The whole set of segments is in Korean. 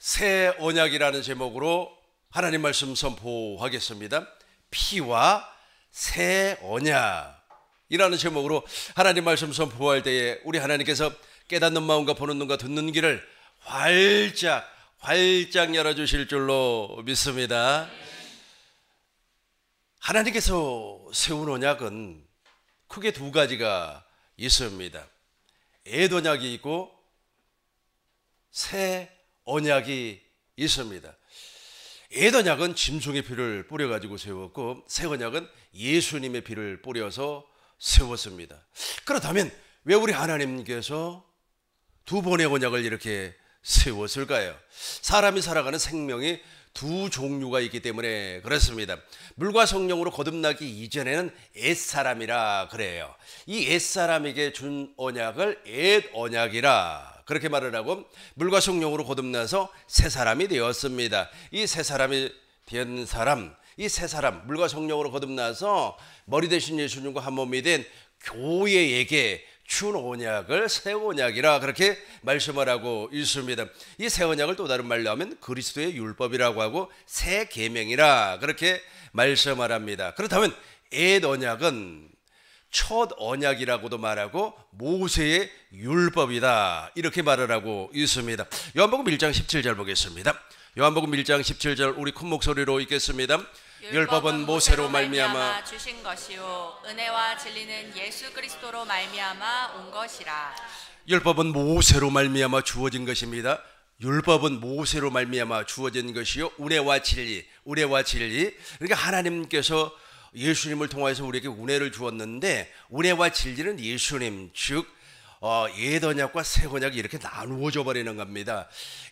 새 언약이라는 제목으로 하나님 말씀 선포하겠습니다. 피와 새 언약이라는 제목으로 하나님 말씀 선포할 때에 우리 하나님께서 깨닫는 마음과 보는 눈과 듣는 귀를 활짝 열어주실 줄로 믿습니다. 하나님께서 세운 언약은 크게 두 가지가 있습니다. 옛 언약이 있고 새 언약이 있습니다. 옛 언약은 짐승의 피를 뿌려가지고 세웠고 새 언약은 예수님의 피를 뿌려서 세웠습니다. 그렇다면 왜 우리 하나님께서 두 번의 언약을 이렇게 세웠을까요? 사람이 살아가는 생명이 두 종류가 있기 때문에 그렇습니다. 물과 성령으로 거듭나기 이전에는 옛사람이라 그래요. 이 옛사람에게 준 언약을 옛 언약이라 그렇게 말을 하고, 물과 성령으로 거듭나서 새 사람이 되었습니다. 이 새 사람이 된 사람, 이 새 사람, 물과 성령으로 거듭나서 머리 대신 예수님과 한 몸이 된 교회에게 준 언약을 새 언약이라 그렇게 말씀을 하고 있습니다. 이 새 언약을 또 다른 말로 하면 그리스도의 율법이라고 하고 새 계명이라 그렇게 말씀을 합니다. 그렇다면 옛 언약은 첫 언약이라고도 말하고 모세의 율법이다 이렇게 말을 하고 있습니다. 요한복음 1장 17절 보겠습니다. 요한복음 1장 17절 우리 큰 목소리로 읽겠습니다. 율법은 모세로 말미암아 주신 것이요 은혜와 진리는 예수 그리스도로 말미암아 온 것이라. 율법은 모세로 말미암아 주어진 것입니다. 율법은 모세로 말미암아 주어진 것이요 은혜와 진리. 그러니까 하나님께서 예수님을 통해서 우리에게 은혜를 주었는데 은혜와 진리는 예수님, 즉 옛 언약과 새 언약이 이렇게 나누어져 버리는 겁니다.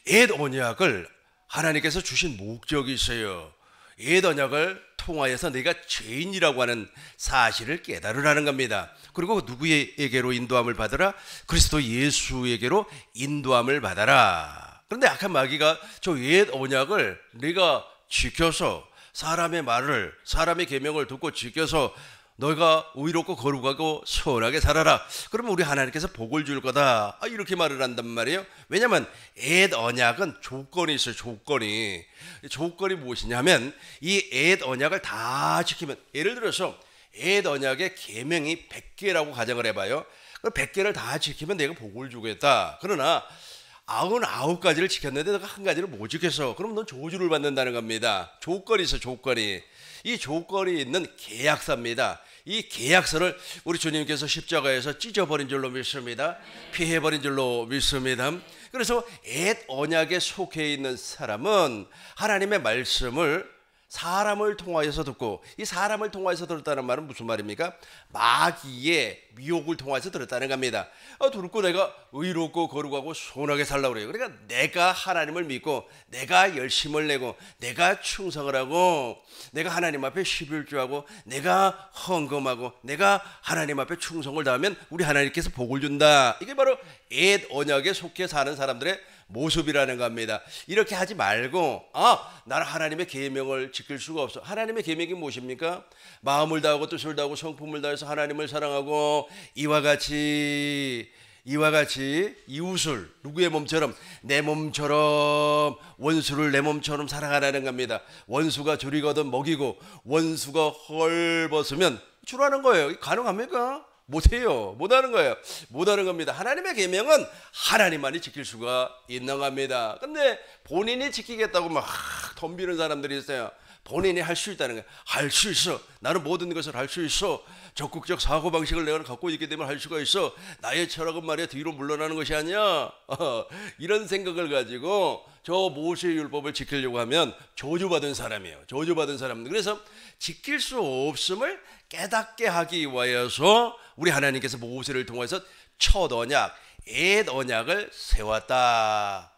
옛 언약을 하나님께서 주신 목적이 있어요. 옛 언약을 통하여서 내가 죄인이라고 하는 사실을 깨달으라는 겁니다. 그리고 누구에게로 인도함을 받으라? 그리스도 예수에게로 인도함을 받아라. 그런데 악한 마귀가 저 옛 언약을 내가 지켜서 사람의 말을, 사람의 계명을 듣고 지켜서 너희가 의롭고 거룩하고 선하게 살아라. 그러면 우리 하나님께서 복을 줄 거다. 이렇게 말을 한단 말이에요. 왜냐하면 옛 언약은 조건이 있어요. 조건이 무엇이냐면 이 옛 언약을 다 지키면, 예를 들어서 옛 언약의 계명이 100개라고 가정을 해봐요. 그 100개를 다 지키면 내가 복을 주겠다. 그러나 99가지를 지켰는데 너가 한 가지를 못 지켰어. 그럼 넌 저주를 받는다는 겁니다. 조건이 있어, 조건이. 이 조건이 있는 계약서입니다. 이 계약서를 우리 주님께서 십자가에서 찢어버린 줄로 믿습니다. 피해버린 줄로 믿습니다. 그래서 옛 언약에 속해 있는 사람은 하나님의 말씀을 사람을 통하여서 듣고, 이 사람을 통하여서 들었다는 말은 무슨 말입니까? 마귀의 미혹을 통해서 들었다는 겁니다. 듣고 내가 의롭고 거룩하고 선하게 살라고 그래요. 그러니까 내가 하나님을 믿고 내가 열심을 내고 내가 충성을 하고 내가 하나님 앞에 11조하고 내가 헌금하고 내가 하나님 앞에 충성을 다하면 우리 하나님께서 복을 준다. 이게 바로 옛 언약에 속해 사는 사람들의 모습이라는 겁니다. 이렇게 하지 말고 나는 하나님의 계명을 지킬 수가 없어. 하나님의 계명이 무엇입니까? 마음을 다하고 뜻을 다하고 성품을 다해서 하나님을 사랑하고 이와 같이 이웃을 누구의 몸처럼, 내 몸처럼, 원수를 내 몸처럼 사랑하라는 겁니다. 원수가 줄이거든 먹이고 원수가 헐벗으면 주라는 거예요. 가능합니까? 못해요. 못하는 거예요. 못하는 겁니다. 하나님의 계명은 하나님만이 지킬 수가 있는 겁니다. 근데 본인이 지키겠다고 막 덤비는 사람들이 있어요. 본인이 할 수 있다는 거예요. 할 수 있어. 나는 모든 것을 할 수 있어. 적극적 사고방식을 내가 갖고 있기 때문에 할 수가 있어. 나의 철학은 말이야 뒤로 물러나는 것이 아니야. 이런 생각을 가지고 저 모세의 율법을 지키려고 하면 저주받은 사람이에요. 저주받은 사람. 그래서 지킬 수 없음을 깨닫게 하기 위하여서 우리 하나님께서 모세를 통해서 첫 언약, 옛 언약을 세웠다.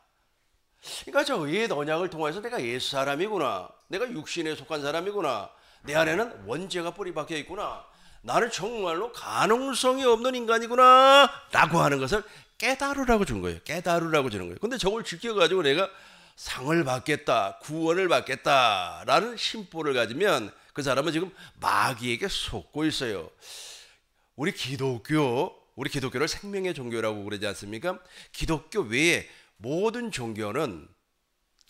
그러니까 저 옛 언약을 통해서 내가 옛 사람이구나. 내가 육신에 속한 사람이구나. 내 안에는 원죄가 뿌리 박혀 있구나. 나는 정말로 가능성이 없는 인간이구나 라고 하는 것을 깨달으라고 준 거예요. 깨달으라고 주는 거예요. 근데 저걸 지켜가지고 내가 상을 받겠다, 구원을 받겠다 라는 심보를 가지면 그 사람은 지금 마귀에게 속고 있어요. 우리 기독교를 생명의 종교라고 그러지 않습니까? 기독교 외에 모든 종교는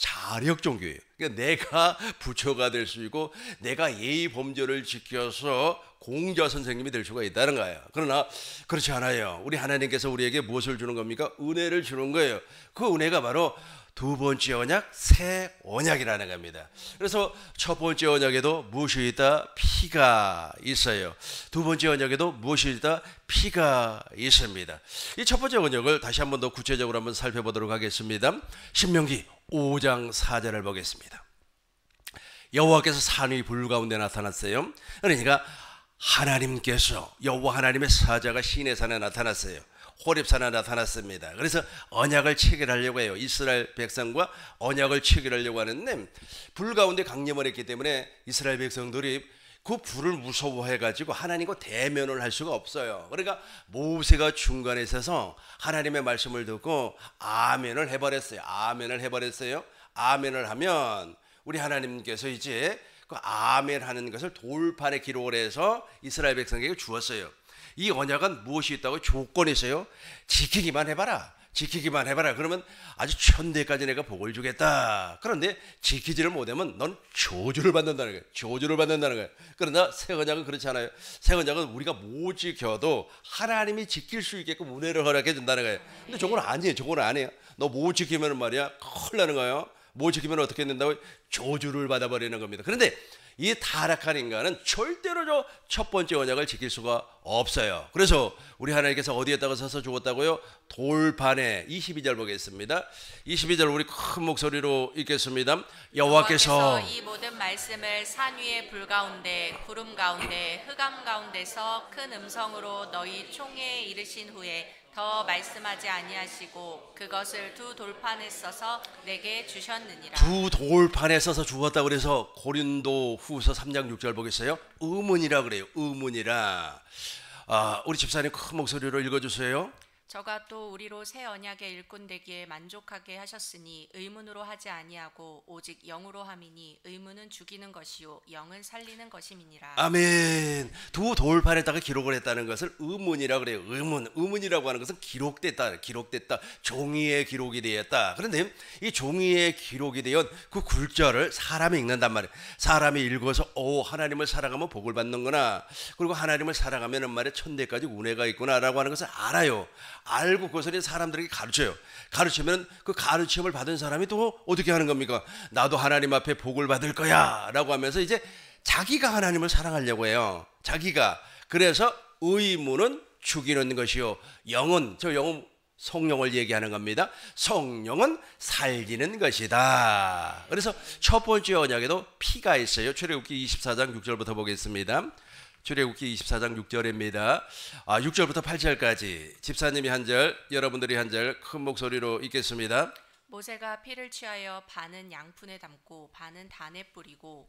자력 종교예요. 그러니까 내가 부처가 될 수 있고 내가 예의 범절을 지켜서 공자 선생님이 될 수가 있다는 거예요. 그러나 그렇지 않아요. 우리 하나님께서 우리에게 무엇을 주는 겁니까? 은혜를 주는 거예요. 그 은혜가 바로 두 번째 언약, 새 언약이라는 겁니다. 그래서 첫 번째 언약에도 무엇이 있다? 피가 있어요. 두 번째 언약에도 무엇이 있다? 피가 있습니다. 이 첫 번째 언약을 다시 한번 더 구체적으로 한번 살펴보도록 하겠습니다. 신명기 5장 4절을 보겠습니다. 여호와께서 산 위 불 가운데 나타났어요. 그러니까 하나님께서, 여호와 하나님의 사자가 시내산에 나타났어요. 호렙산에 나타났습니다. 그래서 언약을 체결하려고 해요. 이스라엘 백성과 언약을 체결하려고 하는데 불 가운데 강림을 했기 때문에 이스라엘 백성들이 그 불을 무서워해가지고 하나님과 대면을 할 수가 없어요. 그러니까 모세가 중간에 있어서 하나님의 말씀을 듣고 아멘을 해버렸어요. 아멘을 해버렸어요. 아멘을 하면 우리 하나님께서 이제 그 아멘 하는 것을 돌판에 기록을 해서 이스라엘 백성에게 주었어요. 이 언약은 무엇이 있다고? 조건이 있어요. 지키기만 해봐라. 지키기만 해봐라. 그러면 아주 천대까지 내가 복을 주겠다. 그런데 지키지를 못하면 넌 저주를 받는다는 거예요. 저주를 받는다는 거예요. 그러나 새 언약은 그렇지 않아요. 새 언약은 우리가 못 지켜도 하나님이 지킬 수 있게끔 은혜를 허락해 준다는 거예요. 근데 저건 아니에요. 저건 아니에요. 너 못 지키면 말이야 큰일 나는 거예요. 못 지키면 어떻게 된다고? 저주를 받아버리는 겁니다. 그런데 이 타락한 인간은 절대로 첫 번째 언약을 지킬 수가 없어요. 그래서 우리 하나님께서 어디에다가 서서 죽었다고요? 돌판에. 22절 보겠습니다. 22절 우리 큰 목소리로 읽겠습니다. 여호와께서 이 모든 말씀을 산 위의 불 가운데 구름 가운데 흑암 가운데서 큰 음성으로 너희 총회에 이르신 후에 더 말씀하지 아니하시고 그것을 두 돌판에 써서 내게 주셨느니라. 두 돌판에 써서 주었다 그래서 고린도 후서 3장 6절 보겠어요. 의문이라 그래요. 의문이라. 우리 집사님 큰 목소리로 읽어주세요. 저가 또 우리로 새 언약의 일꾼 되기에 만족하게 하셨으니 의문으로 하지 아니하고 오직 영으로 함이니 의문은 죽이는 것이요 영은 살리는 것임이니라. 아멘. 두 돌판에다가 기록을 했다는 것을 의문이라 그래요. 의문이라고 하는 것은 기록됐다. 종이에 기록이 되었다. 그런데 이 종이에 기록이 되어 그 글자를 사람이 읽는단 말이에요. 사람이 읽어서 하나님을 사랑하면 복을 받는구나. 그리고 하나님을 사랑하면 말에 천대까지 은혜가 있구나라고 하는 것을 알아요. 알고 그것을 사람들에게 가르쳐요. 가르치면 그 가르침을 받은 사람이 또 어떻게 하는 겁니까? 나도 하나님 앞에 복을 받을 거야 라고 하면서 이제 자기가 하나님을 사랑하려고 해요. 자기가. 그래서 의문은 죽이는 것이요 영은, 저 영은 성령을 얘기하는 겁니다. 성령은 살리는 것이다. 그래서 첫 번째 언약에도 피가 있어요. 출애굽기 24장 6절부터 보겠습니다. 출애굽기 24장 6절입니다. 6절부터 8절까지 집사님이 한 절, 여러분들이 한 절 큰 목소리로 읽겠습니다. 모세가 피를 취하여 반은 양푼에 담고 반은 단에 뿌리고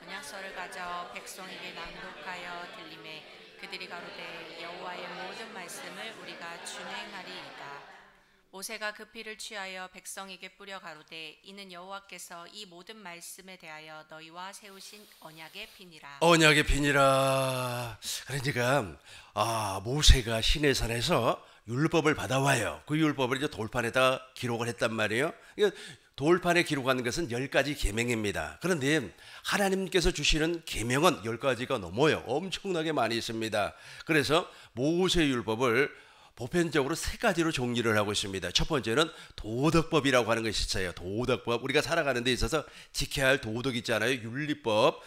언약서를 가져 백성에게 낭독하여 들리매 그들이 가로되 여호와의 모든 말씀을 우리가 준행하리이다. 모세가 그 피를 취하여 백성에게 뿌려 가로되 이는 여호와께서 이 모든 말씀에 대하여 너희와 세우신 언약의 피니라. 언약의 피니라. 그러니까 모세가 시내산에서 율법을 받아와요. 그 율법을 이제 돌판에다 기록을 했단 말이에요. 돌판에 기록한 것은 10가지 계명입니다. 그런데 하나님께서 주시는 계명은 10가지가 넘어요. 엄청나게 많이 있습니다. 그래서 모세 율법을 보편적으로 3가지로 정리를 하고 있습니다. 첫 번째는 도덕법이라고 하는 것이 있어요. 도덕법. 우리가 살아가는 데 있어서 지켜야 할 도덕 있잖아요. 윤리법.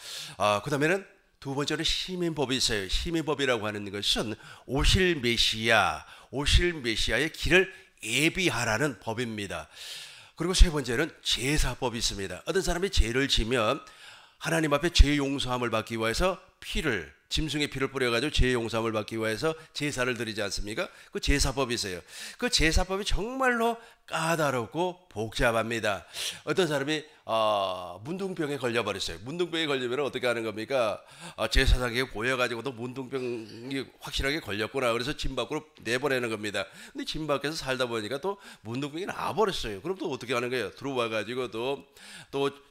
그 다음에는 두 번째는 시민법이 있어요. 시민법이라고 하는 것은 오실 메시아의 길을 예비하라는 법입니다. 그리고 세 번째는 제사법이 있습니다. 어떤 사람이 죄를 지면 하나님 앞에 죄 용서함을 받기 위해서 짐승의 피를 뿌려가지고 죄 용서함을 받기 위해서 제사를 드리지 않습니까? 그 제사법이 있어요. 그 제사법이 정말로 까다롭고 복잡합니다. 어떤 사람이 문둥병에 걸려버렸어요. 문둥병에 걸리면 어떻게 하는 겁니까? 제사장에게 보여가지고도 문둥병이 확실하게 걸렸구나. 그래서 진 밖으로 내보내는 겁니다. 근데 진 밖에서 살다 보니까 또 문둥병이 나와버렸어요. 그럼 또 어떻게 하는 거예요? 들어와가지고 또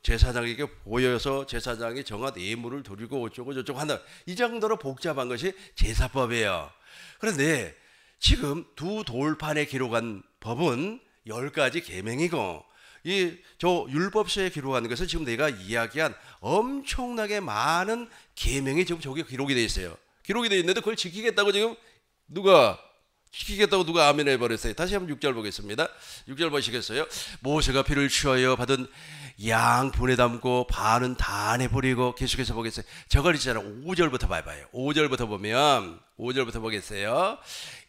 제사장에게 보여서 제사장이 정한 예물을 드리고 어쩌고 저쩌고 한다. 이 정도로 복잡한 것이 제사법이에요. 그런데 지금 두 돌판에 기록한 법은 10가지 계명이고 이 저 율법서에 기록한 것은 지금 내가 이야기한 엄청나게 많은 계명이 지금 저기 기록이 되어 있어요. 기록이 되어 있는데 그걸 지키겠다고 지금 누가 지키겠다고 누가 아멘 해버렸어요. 다시 한번 6절 보겠습니다. 6절 보시겠어요? 모세가 피를 취하여 받은 양 분에 담고 반은 단에 버리고, 계속해서 보겠어요. 저걸 있잖아요. 5절부터 봐봐요. 5절부터 보면 5절부터 보겠어요.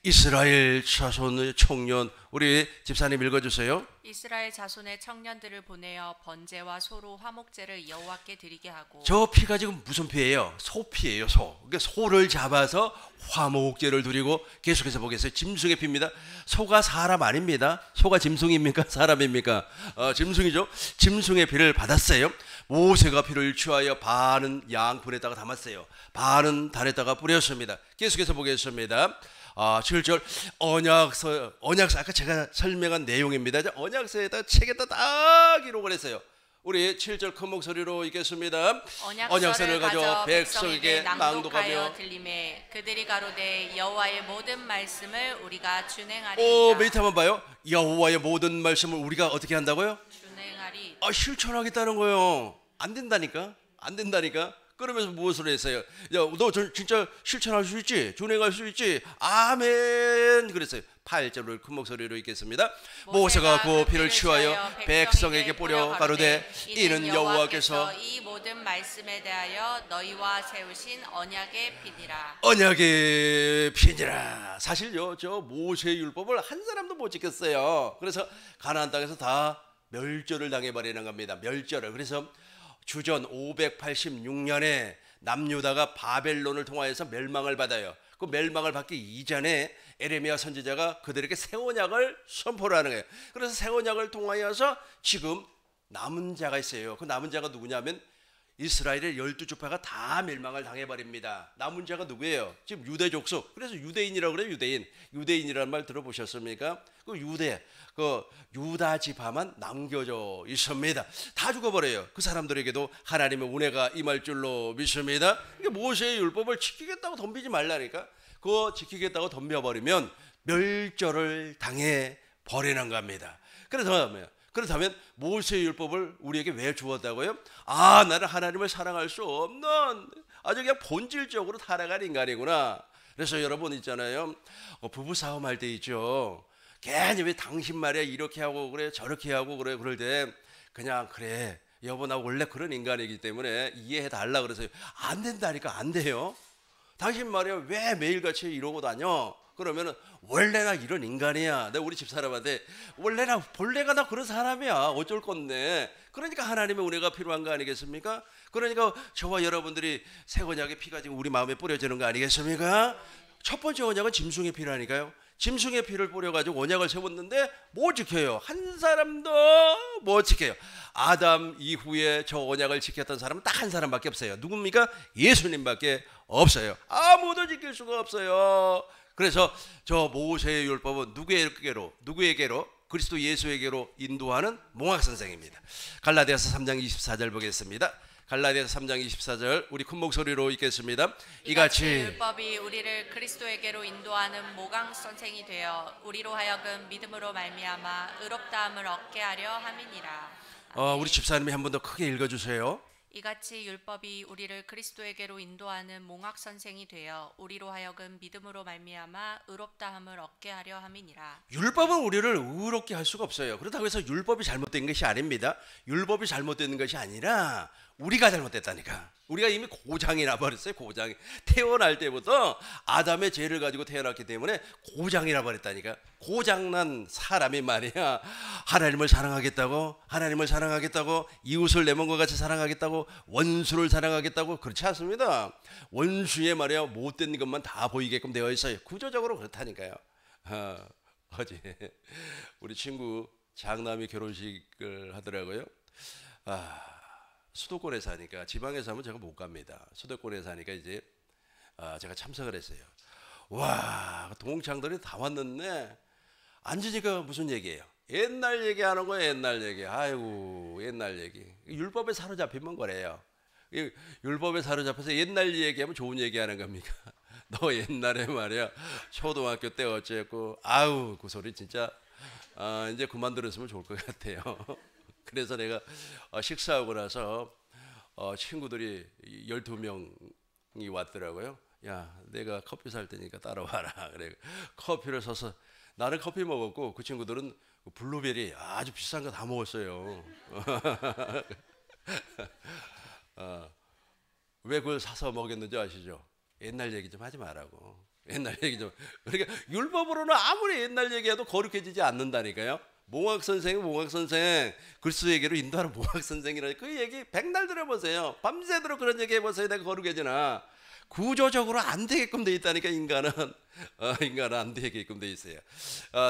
이스라엘 자손의 청년, 우리 집사님 읽어주세요. 이스라엘 자손의 청년들을 보내어 번제와 소로 화목제를 여호와께 드리게 하고. 저 피가 지금 무슨 피예요? 소피예요. 소. 그러니까 소를 잡아서 화목제를 드리고, 계속해서 보겠어요. 짐승의 피입니다. 소가 사람 아닙니다. 소가 짐승입니까? 사람입니까? 짐승이죠. 짐승의 피를 받았어요. 모세가 피를 취하여 반은 양분에다가 담았어요. 반은 단에다가 뿌렸습니다. 계속해서 보겠습니다. 7절 언약서 아까 제가 설명한 내용입니다. 언약서에다 책에다 다 기록을 했어요. 우리 7절 큰 목소리로 읽겠습니다. 언약서를 가져 백성에게 낭독하여 들림에 그들이 가로되 여호와의 모든 말씀을 우리가 준행하리이다. 메이트 한번 봐요. 여호와의 모든 말씀을 우리가 어떻게 한다고요? 준행하리. 실천하겠다는 거예요. 안 된다니까. 그러면서 무엇을 했어요? 야, 너 진짜 실천할 수 있지? 준행할 수 있지? 아멘. 그랬어요. 8절을 큰 목소리로 읽겠습니다. 모세가 그 피를 취하여 백성에게 뿌려 가로되 이는 여호와께서 이 모든 말씀에 대하여 너희와 세우신 언약의 피니라. 언약의 피니라. 사실요, 저 모세의 율법을 한 사람도 못 지켰어요. 그래서 가나안 땅에서 다 멸절을 당해버리는 겁니다. 멸절을. 그래서 주전 586년에 남유다가 바벨론을 통하여서 멸망을 받아요. 그 멸망을 받기 이전에 에레미야 선지자가 그들에게 새 언약을 선포를 하는 거예요. 그래서 새 언약을 통하여서 지금 남은 자가 있어요. 그 남은 자가 누구냐면 이스라엘의 12지파가 다 멸망을 당해버립니다. 남은 자가 누구예요? 지금 유대 족속. 그래서 유대인이라고 그래요. 유대인이라는 말 들어보셨습니까? 그 유다 지파만 남겨져 있습니다. 다 죽어버려요. 그 사람들에게도 하나님의 은혜가 임할 줄로 믿습니다. 모세의 율법을 지키겠다고 덤비지 말라니까. 그거 지키겠다고 덤벼버리면 멸절을 당해 버리는 겁니다. 그렇다면 모세의 율법을 우리에게 왜 주었다고요? 나는 하나님을 사랑할 수 없는 아주 그냥 본질적으로 타락한 인간이구나. 그래서 여러분 있잖아요. 부부싸움 할 때 있죠. 괜히 왜 당신 말이야 이렇게 하고 그래 저렇게 하고 그래 그럴 때 그냥 그래 여보 나 원래 그런 인간이기 때문에 이해해 달라 그래서 안 된다니까. 안 돼요. 당신 말이야 왜 매일같이 이러고 다녀? 그러면은 원래 나 이런 인간이야. 내가 우리 집사람한테 본래가 나 그런 사람이야. 어쩔 건데. 그러니까 하나님의 은혜가 필요한 거 아니겠습니까? 그러니까 저와 여러분들이 새 언약의 피가 지금 우리 마음에 뿌려지는 거 아니겠습니까? 첫 번째 언약은 짐승의 피라니까요. 짐승의 피를 뿌려가지고 언약을 세웠는데 못 지켜요. 한 사람도 못 지켜요. 아담 이후에 저 언약을 지켰던 사람은 딱 한 사람밖에 없어요. 누굽니까? 예수님밖에 없어요. 아무도 지킬 수가 없어요. 그래서 저 모세의 율법은 누구에게로? 그리스도 예수에게로 인도하는 몽학 선생입니다. 갈라디아서 3장 24절 보겠습니다. 갈라디아서 3장 24절 우리 큰 목소리로 읽겠습니다. 이같이 율법이 우리를 그리스도에게로 인도하는 모강 선생이 되어 우리로 하여금 믿음으로 말미암아 의롭다함을 얻게 하려 함이니라. 우리 집사님이 한 번 더 크게 읽어주세요. 이같이 율법이 우리를 그리스도에게로 인도하는 몽학 선생이 되어 우리로 하여금 믿음으로 말미암아 의롭다함을 얻게 하려 함이니라. 율법은 우리를 의롭게 할 수가 없어요. 그렇다고 해서 율법이 잘못된 것이 아닙니다. 율법이 잘못된 것이 아니라 우리가 잘못됐다니까. 우리가 이미 고장이나 버렸어요. 고장. 태어날 때부터 아담의 죄를 가지고 태어났기 때문에 고장이나 버렸다니까. 고장난 사람이 말이야. 하나님을 사랑하겠다고 이웃을 내 몸과 같이 사랑하겠다고 원수를 사랑하겠다고 그렇지 않습니다. 원수의 말이야 못된 것만 다 보이게끔 되어 있어요. 구조적으로 그렇다니까요. 어제 우리 친구 장남이 결혼식을 하더라고요. 수도권에 사니까 지방에 사면 제가 못 갑니다. 수도권에 사니까 이제 제가 참석을 했어요. 와 동창들이 다 왔는데 앉으니까 무슨 얘기예요? 옛날 얘기하는 거예요. 옛날 얘기. 아이고 옛날 얘기. 율법에 사로잡히면 그래요. 율법에 사로잡혀서 옛날 얘기하면 좋은 얘기하는 겁니까? 너 옛날에 말이야 초등학교 때 어쨌고 아우 그 소리 진짜 이제 그만 들었으면 좋을 것 같아요. 그래서 내가 식사하고 나서 친구들이 12명이 왔더라고요. 야, 내가 커피 살 테니까 따라와라. 그래 커피를 사서 나는 커피 먹었고 그 친구들은 블루베리 아주 비싼 거 다 먹었어요. 왜 그걸 사서 먹였는지 아시죠? 옛날 얘기 좀 하지 말라고. 옛날 얘기 좀. 그러니까 율법으로는 아무리 옛날 얘기해도 거룩해지지 않는다니까요. 몽학 선생, 그리스도에게로 인도하는 몽학 선생이라 그 얘기 백날 들어보세요. 밤새도록 그런 얘기 해보세요. 내가 거룩해지나. 구조적으로 안 되게끔 돼 있다니까 인간은 안 되게끔 돼 있어요.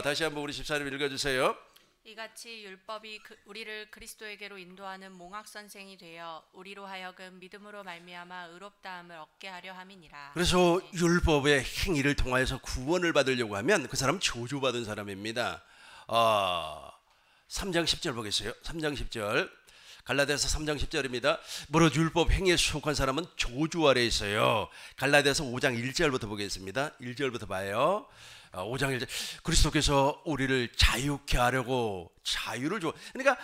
다시 한번 우리 집사님 읽어주세요. 이같이 율법이 우리를 그리스도에게로 인도하는 몽학 선생이 되어 우리로 하여금 믿음으로 말미암아 의롭다함을 얻게 하려 함이니라. 그래서 율법의 행위를 통하여서 구원을 받으려고 하면 그 사람은 저주받은 사람입니다. 3장 10절 보겠어요. 3장 10절 갈라디아서 3장 10절입니다. 무릇 율법 행위에 속한 사람은 저주 아래 있어요. 갈라디아서 5장 1절부터 보겠습니다. 1절부터 봐요. 5장 1절 그리스도께서 우리를 자유케 하려고 자유를 줘. 그러니까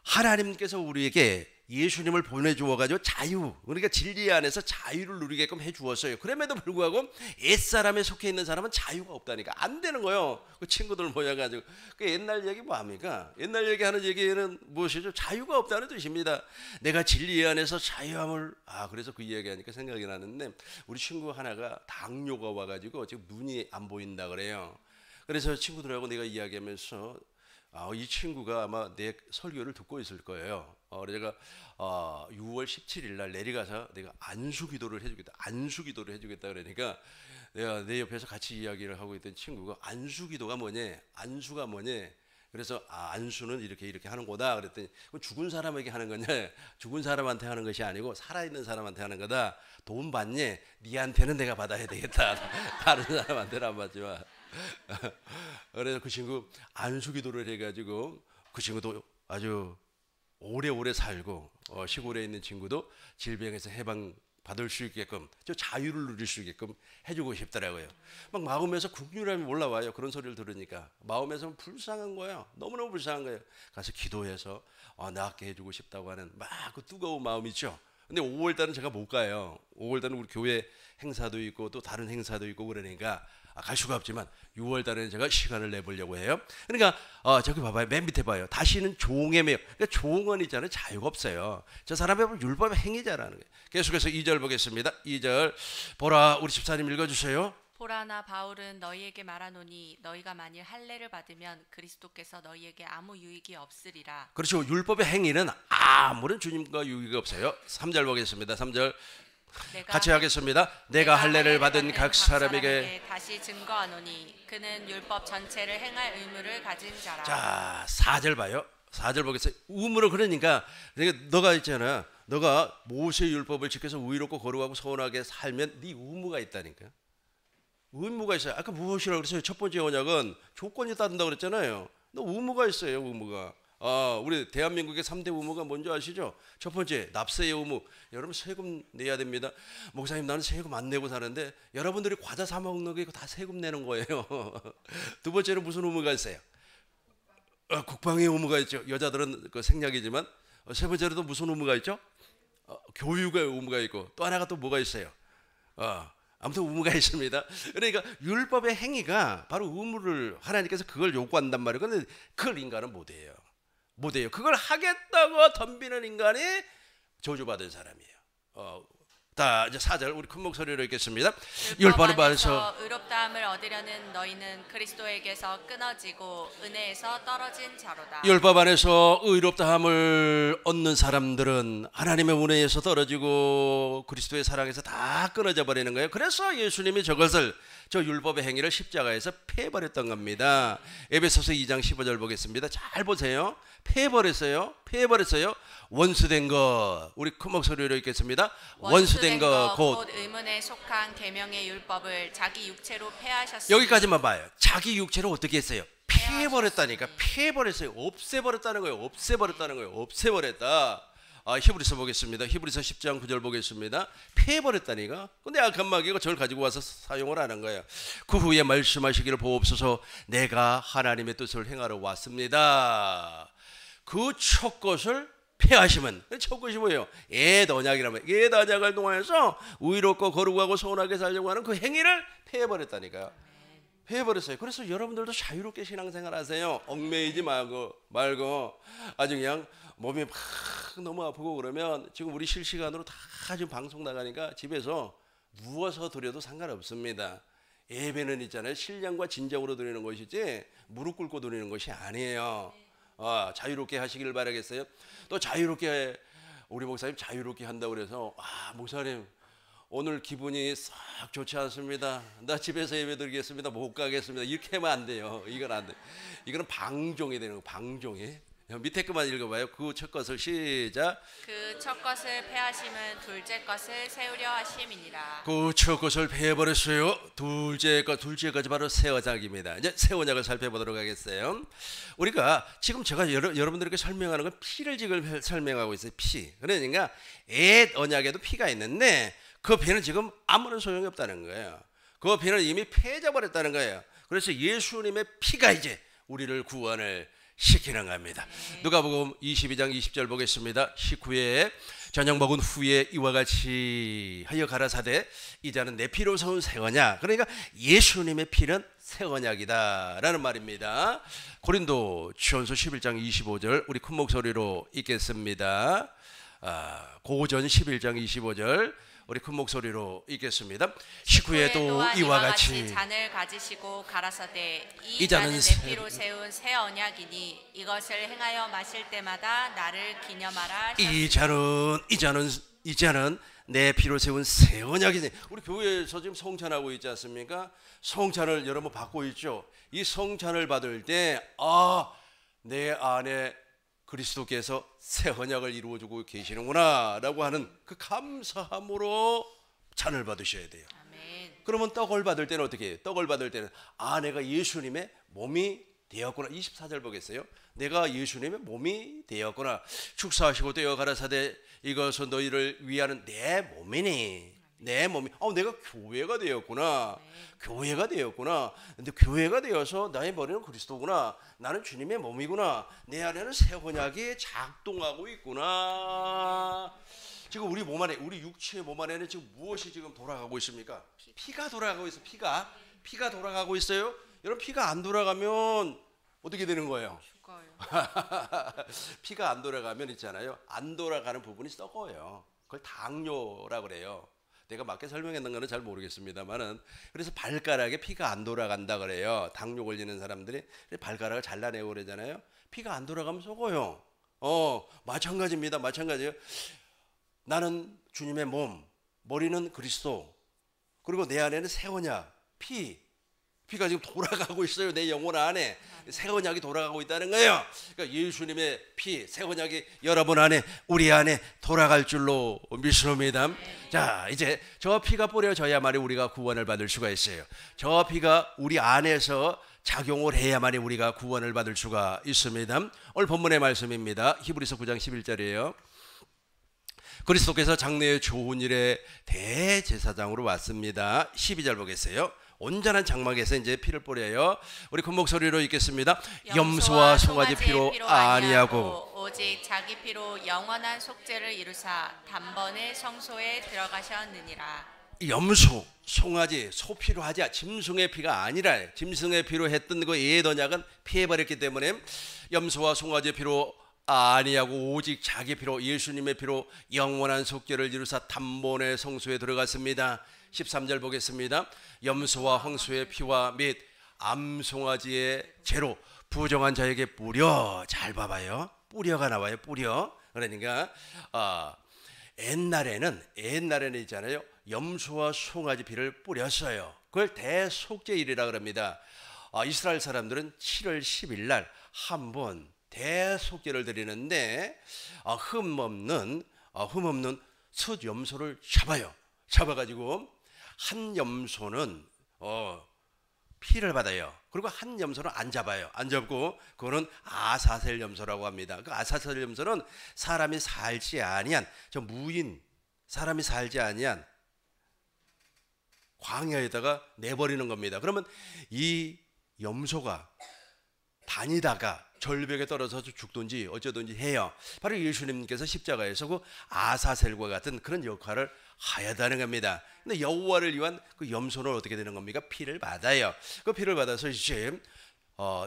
하나님께서 우리에게 예수님을 보내주어가지고 자유, 그러니까 진리 안에서 자유를 누리게끔 해주었어요. 그럼에도 불구하고 옛사람에 속해 있는 사람은 자유가 없다니까 안 되는 거예요. 그 친구들 모여가지고 그 옛날 얘기 뭐합니까? 옛날 얘기하는 얘기는 무엇이죠? 자유가 없다는 뜻입니다. 내가 진리 안에서 자유함을 그래서 그 이야기하니까 생각이 나는데 우리 친구 하나가 당뇨가 와가지고 지금 눈이 안 보인다 그래요. 그래서 친구들하고 내가 이야기하면서 이 친구가 아마 내 설교를 듣고 있을 거예요. 그래서 제가 6월 17일 날 내려가서 내가 안수기도를 해주겠다 그러니까 내가 내 옆에서 같이 이야기를 하고 있던 친구가 안수기도가 뭐냐, 안수가 뭐냐. 그래서 안수는 이렇게 하는 거다 그랬더니 죽은 사람에게 하는 거냐, 죽은 사람한테 하는 것이 아니고 살아있는 사람한테 하는 거다. 돈 받니? 니한테는 내가 받아야 되겠다. 다른 사람한테는 안 받지만. 그래서 그 친구 안수기도를 해가지고 그 친구도 아주 오래오래 살고 시골에 있는 친구도 질병에서 해방 받을 수 있게끔 저 자유를 누릴 수 있게끔 해주고 싶더라고요. 막 마음에서 국률함이 올라와요. 그런 소리를 들으니까 마음에서 불쌍한 거예요. 너무너무 불쌍한 거예요. 가서 기도해서 낫게 해주고 싶다고 하는 막 그 뜨거운 마음이죠. 근데 5월달은 제가 못 가요. 5월달은 우리 교회 행사도 있고 또 다른 행사도 있고 그러니까 갈 수가 없지만 6월달에는 제가 시간을 내보려고 해요. 그러니까 저기 봐봐요. 맨 밑에 봐요. 다시는 종에 매여. 그러니까 종은 있잖아요. 자유가 없어요. 저 사람의 율법의 행위자라는 거예요. 계속해서 2절 보겠습니다. 2절 보라 우리 집사님 읽어주세요. 보라 나 바울은 너희에게 말하노니 너희가 만일 할례를 받으면 그리스도께서 너희에게 아무 유익이 없으리라. 그렇죠. 율법의 행위는 아무런 주님과 유익이 없어요. 3절 보겠습니다. 3절 같이 하겠습니다. 내가 할례를 받은 각 사람에게 다시 증거하노니 그는 율법 전체를 행할 의무를 가진 자라. 자 4절 봐요. 4절 보겠어요. 의무를 그러니까 너가 있잖아. 너가 모세 율법을 지켜서 의롭고 거룩하고 선하게 살면 네 의무가 있다니까. 의무가 있어요. 아까 무엇이라고 그랬어요? 첫 번째 언약은 조건이 따른다고 그랬잖아요. 너 의무가 있어요. 의무가. 우리 대한민국의 3대 의무가 뭔지 아시죠? 첫 번째 납세의 의무. 여러분 세금 내야 됩니다. 목사님 나는 세금 안 내고 사는데 여러분들이 과자 사 먹는 게 다 세금 내는 거예요. 두 번째는 무슨 의무가 있어요? 국방의 의무가 있죠. 여자들은 그 생략이지만 세 번째로 또 무슨 의무가 있죠? 교육의 의무가 있고 또 하나가 또 뭐가 있어요? 아무튼 의무가 있습니다. 그러니까 율법의 행위가 바로 의무를 하나님께서 그걸 요구한단 말이에요. 그런데 그걸 인간은 못해요. 그걸 하겠다고 덤비는 인간이 저주받은 사람이에요. 자 이제 4절 우리 큰 목소리로 읽겠습니다. 율법 안에서 의롭다함을 얻으려는 너희는 그리스도에게서 끊어지고 은혜에서 떨어진 자로다. 율법 안에서 의롭다함을 얻는 사람들은 하나님의 은혜에서 떨어지고 그리스도의 사랑에서 다 끊어져 버리는 거예요. 그래서 예수님이 저것을 저 율법의 행위를 십자가에서 패버렸던 겁니다. 에베소서 2장 15절 보겠습니다. 잘 보세요. 패버렸어요. 원수된 것 우리 큰 목소리로 읽겠습니다. 원수된 것 곧 의문에 속한 계명의 율법을 자기 육체로 패하셨으니. 여기까지만 봐요. 자기 육체로 어떻게 했어요? 패버렸다니까. 패버렸어요. 없애버렸다는 거예요. 없애버렸다. 히브리서 보겠습니다. 히브리서 10장 9절 보겠습니다. 패버렸다니까. 근데 악한 마귀가 저를 가지고 와서 사용을 하는 거예요. 그 후에 말씀하시기를 보옵소서 내가 하나님의 뜻을 행하러 왔습니다. 그 첫 것을 폐하시면, 첫 것이 뭐예요? 옛 언약이라면 옛 언약을 통해서 의롭고 거룩하고 선하게 살려고 하는 그 행위를 폐해버렸다니까요. 폐해버렸어요. 그래서 여러분들도 자유롭게 신앙생활 하세요. 얽매이지 말고 아주 그냥 몸이 막 너무 아프고 그러면 지금 우리 실시간으로 다 지금 방송 나가니까 집에서 누워서 드려도 상관없습니다. 예배는 있잖아요. 신령과 진정으로 드리는 것이지 무릎 꿇고 드리는 것이 아니에요. 자유롭게 하시길 바라겠어요. 또 자유롭게, 우리 목사님 자유롭게 한다고 그래서 목사님 오늘 기분이 싹 좋지 않습니다. 나 집에서 예배 드리겠습니다. 못 가겠습니다. 이렇게 하면 안 돼요. 이건 안 돼. 이거는 방종이 되는 거. 방종이. 밑에 것만 읽어봐요. 그 첫 것을 시작. 그 첫 것을 폐하심은 둘째 것을 세우려 하심이니라. 그 첫 것을 폐해버렸어요. 둘째 것이 바로 새 언약입니다. 이제 새 언약을 살펴보도록 하겠어요. 우리가 지금 제가 여러분들에게 설명하는 건 피를 지금 설명하고 있어요. 피. 그러니까 옛 언약에도 피가 있는데 그 피는 지금 아무런 소용이 없다는 거예요. 그 피는 이미 폐해져 버렸다는 거예요. 그래서 예수님의 피가 이제 우리를 구원을 시키는 겁니다. 누가복음 22장 20절 보겠습니다. 식후에 저녁 먹은 후에 이와 같이 하여 가라사대 이자는 내 피로 세운 새 언약. 그러니까 예수님의 피는 새 언약이다라는 말입니다. 고린도전서 11장 25절 우리 큰 목소리로 읽겠습니다. 고전 11장 25절 우리 큰 목소리로 읽겠습니다. 식후에도 이와 같이 잔을 가지시고 가라사대 이 잔은 잔은 내 피로 세운 새 언약이니 이것을 행하여 마실 때마다 나를 기념하라. 이 잔은 내 피로 세운 새 언약이니. 우리 교회에서 지금 성찬하고 있지 않습니까? 성찬을 여러분 받고 있죠. 이 성찬을 받을 때 내 안에 그리스도께서 새 언약을 이루어주고 계시는구나 라고 하는 그 감사함으로 잔을 받으셔야 돼요. 아멘. 그러면 떡을 받을 때는 어떻게 해요? 떡을 받을 때는 내가 예수님의 몸이 되었구나. 24절 보겠어요. 내가 예수님의 몸이 되었구나. 축사하시고 떼어 가라사대 이것은 너희를 위하는 내 몸이니. 내 몸이 내가 교회가 되었구나. 교회가 되었구나. 근데 교회가 되어서 나의 머리는 그리스도구나. 나는 주님의 몸이구나. 내 안에는 새 언약이 작동하고 있구나. 지금 우리 몸 안에, 우리 육체의 몸 안에는 지금 무엇이 지금 돌아가고 있습니까? 피가 돌아가고 있어요. 피가 돌아가고 있어요. 여러분, 피가 안 돌아가면 어떻게 되는 거예요? 죽어요. 피가 안 돌아가면 있잖아요. 안 돌아가는 부분이 썩어요. 그걸 당뇨라 그래요. 내가 맞게 설명했는 거는 잘 모르겠습니다만은, 그래서 발가락에 피가 안 돌아간다 그래요. 당뇨 걸리는 사람들이 발가락을 잘라내고 그러잖아요. 피가 안 돌아가면 썩어요. 마찬가지입니다. 마찬가지예요. 나는 주님의 몸, 머리는 그리스도, 그리고 내 안에는 새 언약, 피가 지금 돌아가고 있어요. 내 영혼 안에 새 언약이 돌아가고 있다는 거예요. 그러니까 예수님의 피, 새 언약이 여러분 안에, 우리 안에 돌아갈 줄로 믿습니다. 자, 이제 저 피가 뿌려져야만이 우리가 구원을 받을 수가 있어요. 저 피가 우리 안에서 작용을 해야만이 우리가 구원을 받을 수가 있습니다. 오늘 본문의 말씀입니다. 히브리서 9장 11절이에요. 그리스도께서 장래의 좋은 일에 대제사장으로 왔습니다. 12절 보겠어요. 온전한 장막에서 이제 피를 뿌려요. 우리 큰 목소리로 읽겠습니다. 염소와 송아지 피로 아니하고 오직 자기 피로 영원한 속죄를 이루사 단번에 성소에 들어가셨느니라. 염소, 송아지, 소피로 하지 짐승의 피가 아니라, 짐승의 피로 했던 그 옛 언약은 피해버렸기 때문에 염소와 송아지 피로 아니하고 오직 자기 피로, 예수님의 피로 영원한 속죄를 이루사 단번에 성소에 들어갔습니다. 13절 보겠습니다. 염소와 황소의 피와 및 암송아지의 죄로 부정한 자에게 뿌려. 잘 봐봐요. 뿌려가 나와요. 뿌려. 그러니까 옛날에는 있잖아요. 염소와 송아지 피를 뿌렸어요. 그걸 대속죄일이라 그럽니다. 이스라엘 사람들은 7월 10일 날 한 번 대속죄를 드리는데 흠없는 숫 염소를 잡아가지고 한 염소는 피를 받아요. 그리고 한 염소는 안 잡고 그거는 아사셀 염소라고 합니다. 그 아사셀 염소는 사람이 살지 아니한 사람이 살지 아니한 광야에다가 내버리는 겁니다. 그러면 이 염소가 다니다가 절벽에 떨어져서 죽든지 어쩌든지 해요. 바로 예수님께서 십자가에서 그 아사셀과 같은 그런 역할을 하였다는 겁니다. 근데 여호와를 위한 그 염소는 어떻게 되는 겁니까? 피를 받아요. 그 피를 받아서 이제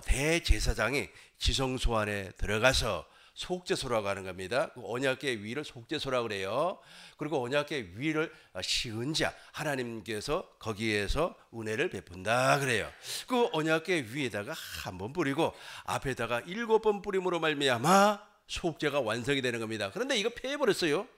대제사장이 지성소 안에 들어가서 속죄소라고 하는 겁니다. 그 언약궤 위를 속죄소라고 그래요. 그리고 언약궤 위를 씌운 자 하나님께서 거기에서 은혜를 베푼다 그래요. 그 언약궤 위에다가 한 번 뿌리고 앞에다가 7번 뿌림으로 말미암아 속죄가 완성이 되는 겁니다. 그런데 이거 폐해버렸어요.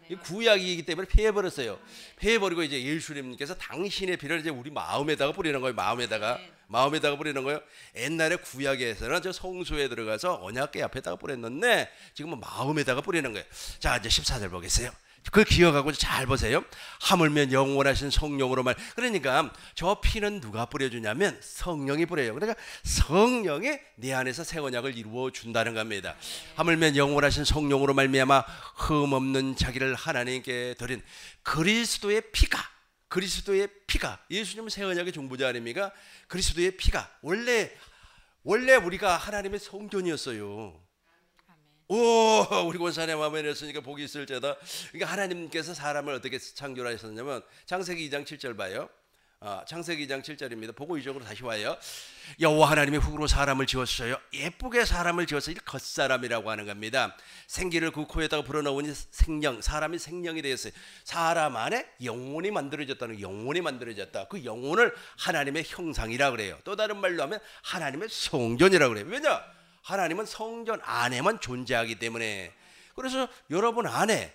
이 구약이기 때문에 폐해버렸어요. 폐해버리고 이제 예수님께서 당신의 피를 이제 우리 마음에다가 뿌리는 거예요. 마음에다가 뿌리는 거예요. 옛날에 구약에서는 저 성소에 들어가서 언약궤 앞에다가 뿌렸는데 지금은 마음에다가 뿌리는 거예요. 자, 이제 14절 보겠어요. 그걸 기억하고 잘 보세요. 하물며 영원하신 성령으로 그러니까 저 피는 누가 뿌려주냐면 성령이 뿌려요. 그러니까 성령이 내 안에서 새 언약을 이루어 준다는 겁니다. 하물며 영원하신 성령으로 말미암아 흠없는 자기를 하나님께 드린 그리스도의 피가 예수님은 새 언약의 중보자 아닙니까? 그리스도의 피가 원래 우리가 하나님의 성전이었어요. 우리 권사님 마음에 냈으니까 복이 있을 때다. 그러니까 하나님께서 사람을 어떻게 창조하셨냐면 창세기 2장 7절 봐요. 창세기 2장 7절입니다. 보고 이쪽으로 다시 와요. 여호와 하나님이 흙으로 사람을 지었어요. 예쁘게 사람을 지어서 겉사람이라고 하는 겁니다. 생기를 그 코에다가 불어넣으니 사람이 생명이 되었어요. 사람 안에 영혼이 만들어졌다. 그 영혼을 하나님의 형상이라 그래요. 또 다른 말로 하면 하나님의 성전이라 그래요. 왜냐? 하나님은 성전 안에만 존재하기 때문에. 그래서 여러분 안에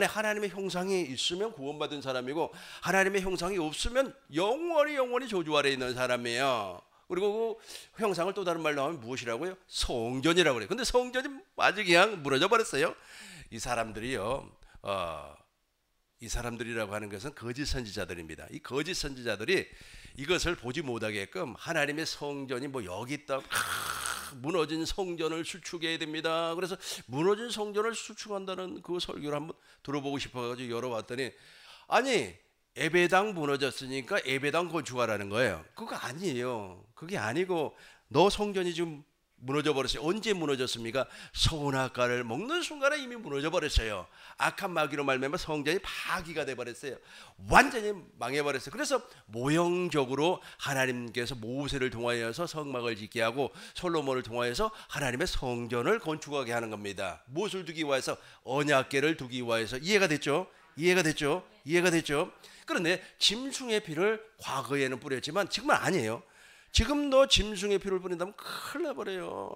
하나님의 형상이 있으면 구원받은 사람이고 하나님의 형상이 없으면 영원히 저주 아래에 있는 사람이에요. 그리고 그 형상을 또 다른 말로 하면 무엇이라고요? 성전이라고 그래요. 근데 성전이 아주 그냥 무너져 버렸어요. 이 사람들이요. 이 사람들이라고 하는 것은 거짓 선지자들입니다. 이 거짓 선지자들이 이것을 보지 못하게끔 하나님의 성전이 뭐 여기 있다, 무너진 성전을 수축해야 됩니다. 그래서 무너진 성전을 수축한다는 그 설교를 한번 들어보고 싶어가지고 열어봤더니, 아니 에베당 무너졌으니까 에베당 건축하라는 거예요. 그거 아니에요. 그게 아니고 너 성전이 지금 무너져 버렸어요. 언제 무너졌습니까? 선악과를 먹는 순간에 이미 무너져 버렸어요. 악한 마귀로 말미암아 성전이 파기가 돼 버렸어요. 완전히 망해 버렸어요. 그래서 모형적으로 하나님께서 모세를 통하여서 성막을 짓게 하고 솔로몬을 통하여서 하나님의 성전을 건축하게 하는 겁니다. 무엇을 두기 위해서? 언약궤를 두기 위해서. 이해가 됐죠? 그런데 짐승의 피를 과거에는 뿌렸지만 지금은 아니에요. 지금도 짐승의 피를 뿌린다면 큰일 나버려요.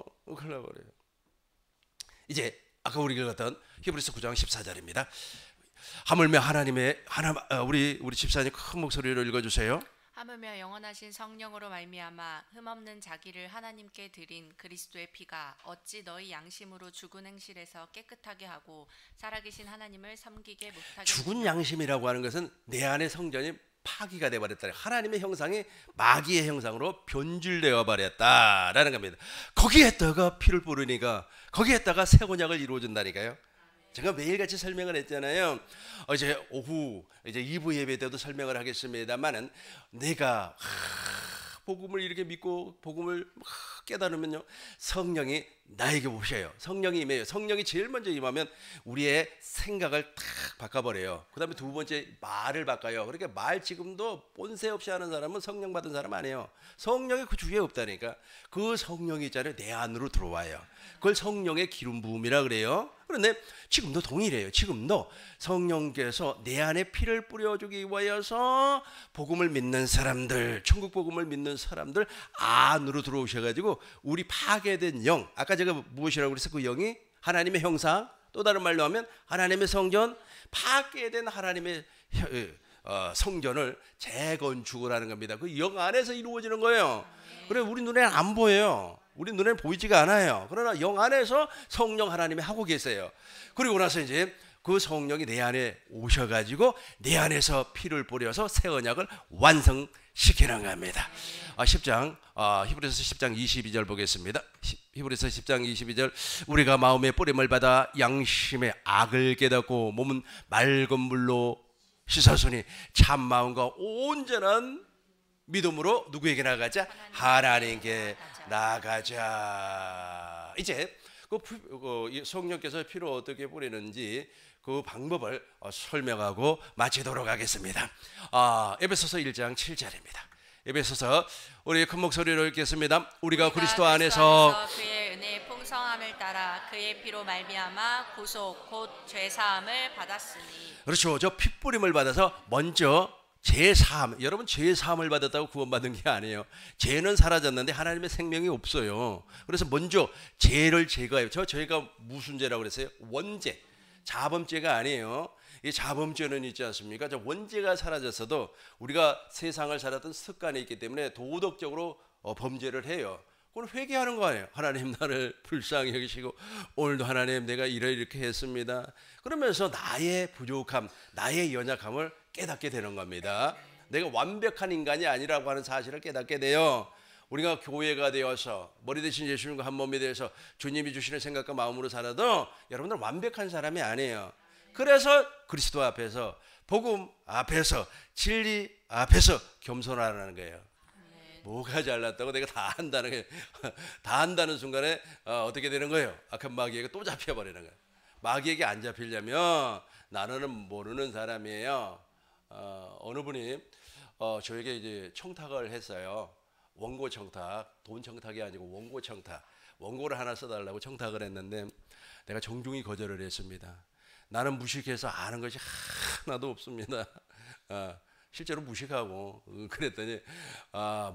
이제 아까 우리 읽었던 히브리서 9장 14절입니다. 하물며 우리 집사님 큰 목소리로 읽어주세요. 하물며 영원하신 성령으로 말미암아 흠없는 자기를 하나님께 드린 그리스도의 피가 어찌 너희 양심으로 죽은 행실에서 깨끗하게 하고 살아계신 하나님을 섬기게 못하게. 죽은 양심이라고 하는 것은 내 안의 성전이 파기가 되어버렸다. 하나님의 형상이 마귀의 형상으로 변질되어 버렸다라는 겁니다. 거기에다가 피를 뿌리니까 거기에다가 새 언약을 이루어준다니까요. 제가 매일같이 설명을 했잖아요. 어제 오후 이제 2부 예배 때도 설명을 하겠습니다만은 내가 복음을 이렇게 믿고 복음을 깨달으면요, 성령이 나에게 오셔요. 성령이 임해요. 성령이 제일 먼저 임하면 우리의 생각을 탁 바꿔버려요. 그 다음에 두 번째 말을 바꿔요. 그러니까 말 지금도 본새 없이 하는 사람은 성령 받은 사람 아니에요. 성령이 그 주위에 없다니까. 그 성령이 있잖아요, 내 안으로 들어와요. 그걸 성령의 기름 부음이라 그래요. 그런데 지금도 동일해요. 지금도 성령께서 내 안에 피를 뿌려주기 위하여서 복음을 믿는 사람들, 천국 복음을 믿는 사람들 안으로 들어오셔가지고 우리 파괴된 영, 아까 제가 무엇이라고 그랬어요? 그 영이 하나님의 형상, 또 다른 말로 하면 하나님의 성전, 파괴된 하나님의 성전을 재건축을 하는 겁니다. 그 영 안에서 이루어지는 거예요. 그래 우리 눈에는 안 보여요. 우리 눈에는 보이지가 않아요. 그러나 영 안에서 성령 하나님이 하고 계세요. 그리고 나서 이제 그 성령이 내 안에 오셔가지고 내 안에서 피를 뿌려서 새 언약을 완성시키는 겁니다. 10장 히브리서 10장 22절 보겠습니다. 히브리서 10장 22절 우리가 마음의 뿌림을 받아 양심의 악을 깨닫고 몸은 맑은 물로 씻었으니 참 마음과 온전한 믿음으로 누구에게 나가자? 하나님께 나가자. 이제 이 성령께서 피를 어떻게 뿌리는지 그 방법을 설명하고 마치도록 하겠습니다. 에베소서 1장 7절입니다. 에베소서 우리 큰 목소리로 읽겠습니다. 우리가 그리스도 안에서 그의 은혜의 풍성함을 따라 그의 피로 말미암아 구속 곧 죄 사함을 받았으니. 그렇죠. 저 피 뿌림을 받아서 먼저 죄 사함. 여러분 죄 사함을 받았다고 구원받은 게 아니에요. 죄는 사라졌는데 하나님의 생명이 없어요. 그래서 먼저 죄를 제거해요. 저 죄가 무슨 죄라고 그랬어요? 원죄. 자범죄가 아니에요. 이 자범죄는 있지 않습니까? 저 원죄가 사라졌어도 우리가 세상을 살았던 습관이 있기 때문에 도덕적으로 범죄를 해요. 그건 회개하는 거 아니에요. 하나님 나를 불쌍히 여기시고 오늘도 하나님 내가 이렇게 했습니다. 그러면서 나의 부족함, 나의 연약함을 깨닫게 되는 겁니다. 내가 완벽한 인간이 아니라고 하는 사실을 깨닫게 돼요. 우리가 교회가 되어서 머리 대신 예수님과 한 몸이 되어서 주님이 주시는 생각과 마음으로 살아도 여러분들은 완벽한 사람이 아니에요. 그래서 그리스도 앞에서 복음 앞에서 진리 앞에서 겸손하라는 거예요. 뭐가 잘났다고 내가 다 한다는 거예요. 다 한다는 순간에 어떻게 되는 거예요? 악한 마귀에게 또 잡혀버리는 거예요. 마귀에게 안 잡히려면 나는 모르는 사람이에요. 어느 분이 저에게 이제 청탁을 했어요. 원고 청탁, 돈 청탁이 아니고 원고 청탁. 원고를 하나 써달라고 청탁을 했는데 내가 정중히 거절을 했습니다. 나는 무식해서 아는 것이 하나도 없습니다. 실제로 무식하고 그랬더니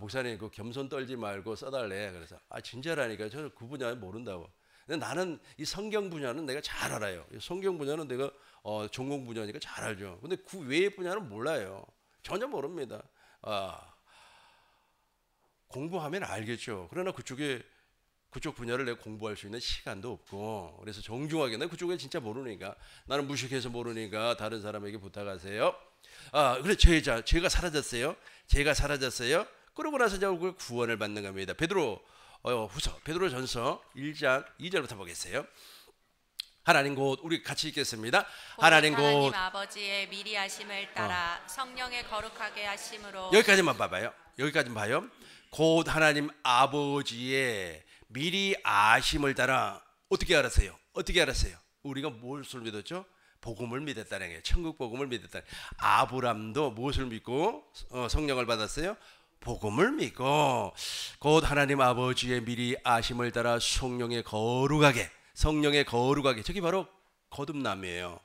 목사님 그 겸손 떨지 말고 써달래. 그래서 진짜라니까 저는 그 분야는 모른다고. 근데 나는 이 성경 분야는 내가 잘 알아요. 성경 분야는 내가 전공 분야니까 잘 알죠. 근데 그 외의 분야는 몰라요. 전혀 모릅니다. 공부하면 알겠죠. 그러나 그쪽 분야를 내가 공부할 수 있는 시간도 없고, 그래서 정중하게 나 그쪽에 진짜 모르니까, 나는 무식해서 모르니까 다른 사람에게 부탁하세요. 그래 죄가 사라졌어요. 죄가 사라졌어요. 그러고 나서 이제 구원을 받는 겁니다. 베드로전서 1장 2절부터 보겠어요. 하나님 곧 우리 같이 읽겠습니다. 하나님 아버지의 미리 하심을 따라 성령의 거룩하게 하심으로. 여기까지만 봐봐요. 여기까지만 봐요. 곧 하나님 아버지의 미리 아심을 따라 어떻게 알았어요? 어떻게 알았어요? 우리가 무엇을 믿었죠? 복음을 믿었다는 거예요. 천국 복음을 믿었다. 아브람도 무엇을 믿고 성령을 받았어요? 복음을 믿고 곧 하나님 아버지의 미리 아심을 따라 성령의 거룩하게 저기 바로 거듭남이에요.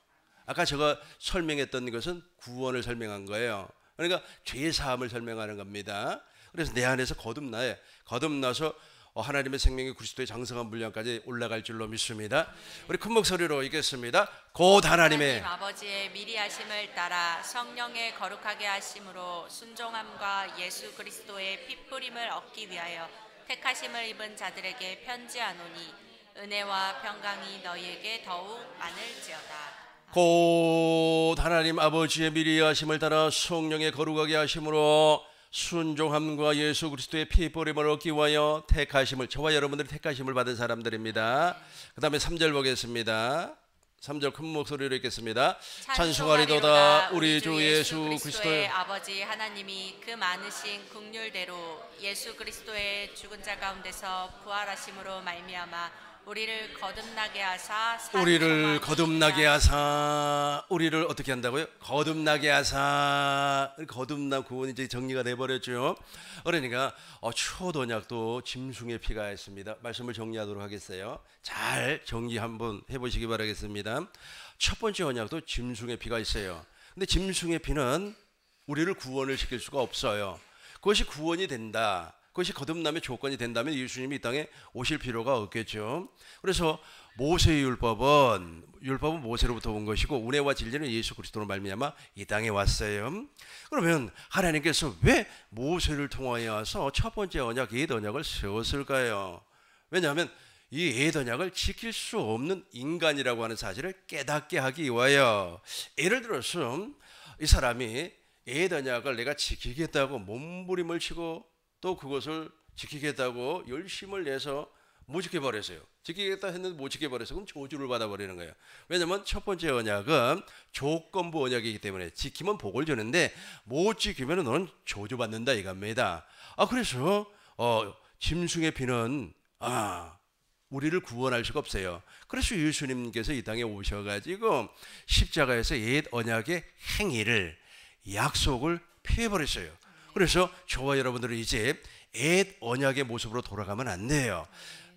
아까 제가 설명했던 것은 구원을 설명한 거예요. 그러니까 죄사함을 설명하는 겁니다. 그래서 내 안에서 거듭나서 하나님의 생명이 그리스도의 장성한 분량까지 올라갈 줄로 믿습니다. 우리 큰 목소리로 읽겠습니다. 곧 하나님 아버지의 미리 하심을 따라 성령의 거룩하게 하심으로 순종함과 예수 그리스도의 피뿌림을 얻기 위하여 택하심을 입은 자들에게 편지하노니 은혜와 평강이 너희에게 더욱 많을지어다. 곧 하나님 아버지의 미리 하심을 따라 성령의 거룩하게 하심으로 순종함과 예수 그리스도의 피뿌림을 얻기 위하여 택하심을, 저와 여러분들이 택하심을 받은 사람들입니다. 그 다음에 3절 보겠습니다. 3절 큰 목소리로 읽겠습니다. 찬송하리도다 우리 주 예수 그리스도의 아버지 하나님이 그 많으신 긍휼대로 예수 그리스도의 죽은 자 가운데서 부활하심으로 말미암아 우리를 거듭나게 하사 우리를 어떻게 한다고요? 거듭나게 하사. 거듭남 구원이 이제 정리가 돼버렸죠. 그러니까 초옷 언약도 짐승의 피가 있습니다. 말씀을 정리하도록 하겠어요. 잘 정리 한번 해보시기 바라겠습니다. 첫 번째 언약도 짐승의 피가 있어요. 근데 짐승의 피는 우리를 구원을 시킬 수가 없어요. 그것이 구원이 된다, 그것이 거듭남의 조건이 된다면 예수님이 이 땅에 오실 필요가 없겠죠. 그래서 모세의 율법은 모세로부터 온 것이고 은혜와 진리는 예수 그리스도로 말미암아 이 땅에 왔어요. 그러면 하나님께서 왜 모세를 통하여서 첫 번째 언약 옛 언약을 세웠을까요? 왜냐하면 이 옛 언약을 지킬 수 없는 인간이라고 하는 사실을 깨닫게 하기 위하여. 예를 들어서 이 사람이 옛 언약을 내가 지키겠다고 몸부림을 치고 또 그것을 지키겠다고 열심을 내서 못 지켜버렸어요. 지키겠다 했는데 못 지켜버렸어요. 그럼 저주를 받아버리는 거예요. 왜냐면 첫 번째 언약은 조건부 언약이기 때문에 지키면 복을 주는데 못 지키면 너는 저주받는다 이겁니다. 그래서 짐승의 피는 우리를 구원할 수가 없어요. 그래서 예수님께서 이 땅에 오셔가지고 십자가에서 옛 언약의 행위를 약속을 피해버렸어요. 그래서 저와 여러분들은 이제 옛 언약의 모습으로 돌아가면 안 돼요.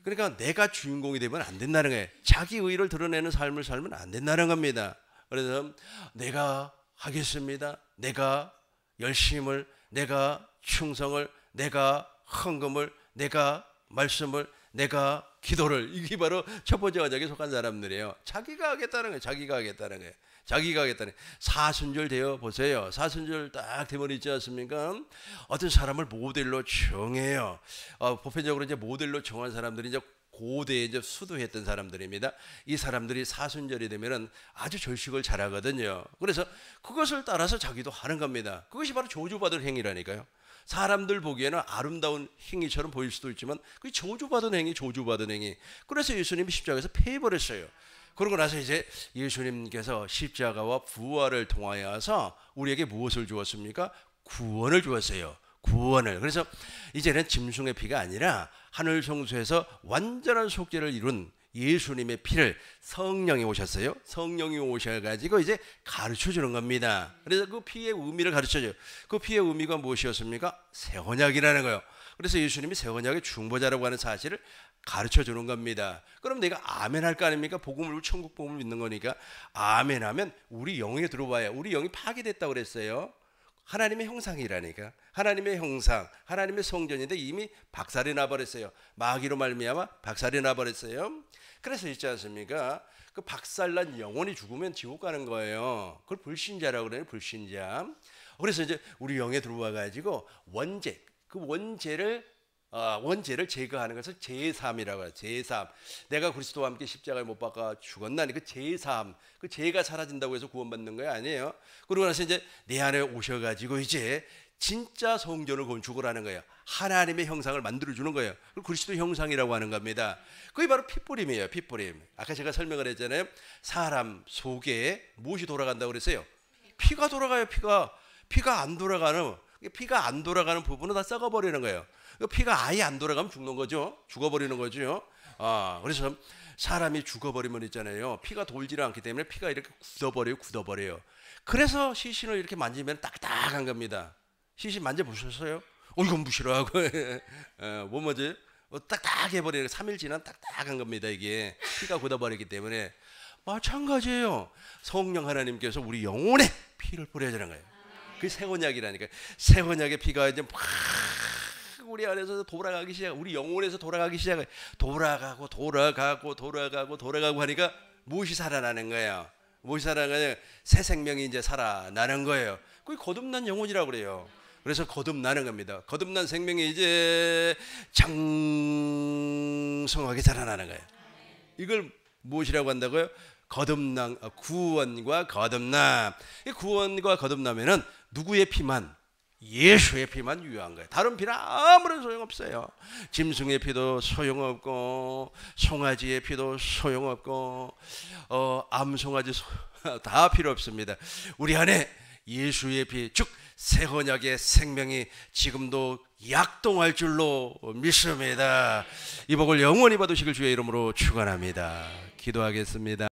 그러니까 내가 주인공이 되면 안 된다는 거예요. 자기 의의를 드러내는 삶을 살면 안 된다는 겁니다. 그래서 내가 하겠습니다. 내가 열심을, 내가 충성을, 내가 헌금을, 내가 말씀을, 내가 기도를, 이게 바로 첫 번째 언약에 속한 사람들이에요. 자기가 하겠다는 거예요. 자기가 하겠다는 거예요. 자기가 하겠다는 거예요. 사순절 되어 보세요. 사순절 딱 되면 있지 않습니까? 어떤 사람을 모델로 정해요. 보편적으로 이제 모델로 정한 사람들이 이제 고대에 이제 수도했던 사람들입니다. 이 사람들이 사순절이 되면은 아주 절식을 잘하거든요. 그래서 그것을 따라서 자기도 하는 겁니다. 그것이 바로 저주받은 행위라니까요. 사람들 보기에는 아름다운 행위처럼 보일 수도 있지만 그게 저주받은 행위, 저주받은 행위. 그래서 예수님이 십자가에서 패해버렸어요. 그러고 나서 이제 예수님께서 십자가와 부활을 통하여서 우리에게 무엇을 주었습니까? 구원을 주었어요. 구원을. 그래서 이제는 짐승의 피가 아니라 하늘 성소에서 완전한 속죄를 이룬 예수님의 피를 성령이 오셨어요. 성령이 오셔가지고 이제 가르쳐 주는 겁니다. 그래서 그 피의 의미를 가르쳐 줘요. 그 피의 의미가 무엇이었습니까? 새 언약이라는 거예요. 그래서 예수님이 새 언약의 중보자라고 하는 사실을 가르쳐 주는 겁니다. 그럼 내가 아멘 할 거 아닙니까? 복음을, 천국 복음을 믿는 거니까 아멘 하면 우리 영에 들어와요. 우리 영이 파괴됐다고 그랬어요. 하나님의 형상이라니까. 하나님의 형상, 하나님의 성전인데 이미 박살이 나버렸어요. 마귀로 말미암아 박살이 나버렸어요. 그래서 있지 않습니까? 그 박살난 영혼이 죽으면 지옥 가는 거예요. 그걸 불신자라고 그래요. 불신자. 그래서 이제 우리 영에 들어와 가지고 원죄, 그 원죄를 제거하는 것을 제삼이라고 해요. 제삼. 내가 그리스도와 함께 십자가에 못 박아 죽었나니 그 제삼, 그 죄가 사라진다고 해서 구원받는 거 아니에요. 그러고 나서 이제 내 안에 오셔가지고 이제 진짜 성전을 건축을 하는 거예요. 하나님의 형상을 만들어주는 거예요. 그리스도 형상이라고 하는 겁니다. 그게 바로 핏뿌림이에요. 핏뿌림. 아까 제가 설명을 했잖아요. 사람 속에 무엇이 돌아간다고 그랬어요? 피가 돌아가요. 피가 안 돌아가는 부분은 다 썩어버리는 거예요. 피가 아예 안 돌아가면 죽는 거죠. 죽어버리는 거죠. 그래서 사람이 죽어버리면 있잖아요. 피가 돌지를 않기 때문에 피가 이렇게 굳어버려요. 그래서 시신을 이렇게 만지면 딱딱한 겁니다. 시신 만져보셨어요? 이건 무시라고. 뭐 뭐지? 딱딱해버리는 3일 지난 딱딱한 겁니다. 이게 피가 굳어버리기 때문에. 마찬가지예요. 성령 하나님께서 우리 영혼에 피를 뿌려주는 거예요. 그 새 언약이라니까. 새 언약의 피가 이제 막 우리 안에서 돌아가기 시작. 우리 영혼에서 돌아가기 시작해. 돌아가고 하니까 무엇이 살아나는 거예요? 무엇이 살아나는? 새 생명이 이제 살아나는 거예요. 그게 거듭난 영혼이라고 그래요. 그래서 거듭나는 겁니다. 거듭난 생명이 이제 장성하게 자라나는 거예요. 이걸 무엇이라고 한다고요? 구원과 거듭남. 이 구원과 거듭남에는 누구의 피만? 예수의 피만 유효한 거예요. 다른 피는 아무런 소용없어요. 짐승의 피도 소용없고 송아지의 피도 소용없고 암송아지 다 필요 없습니다. 우리 안에 예수의 피, 즉 새 언약의 생명이 지금도 약동할 줄로 믿습니다. 이 복을 영원히 받으시길 주의 이름으로 축원합니다. 기도하겠습니다.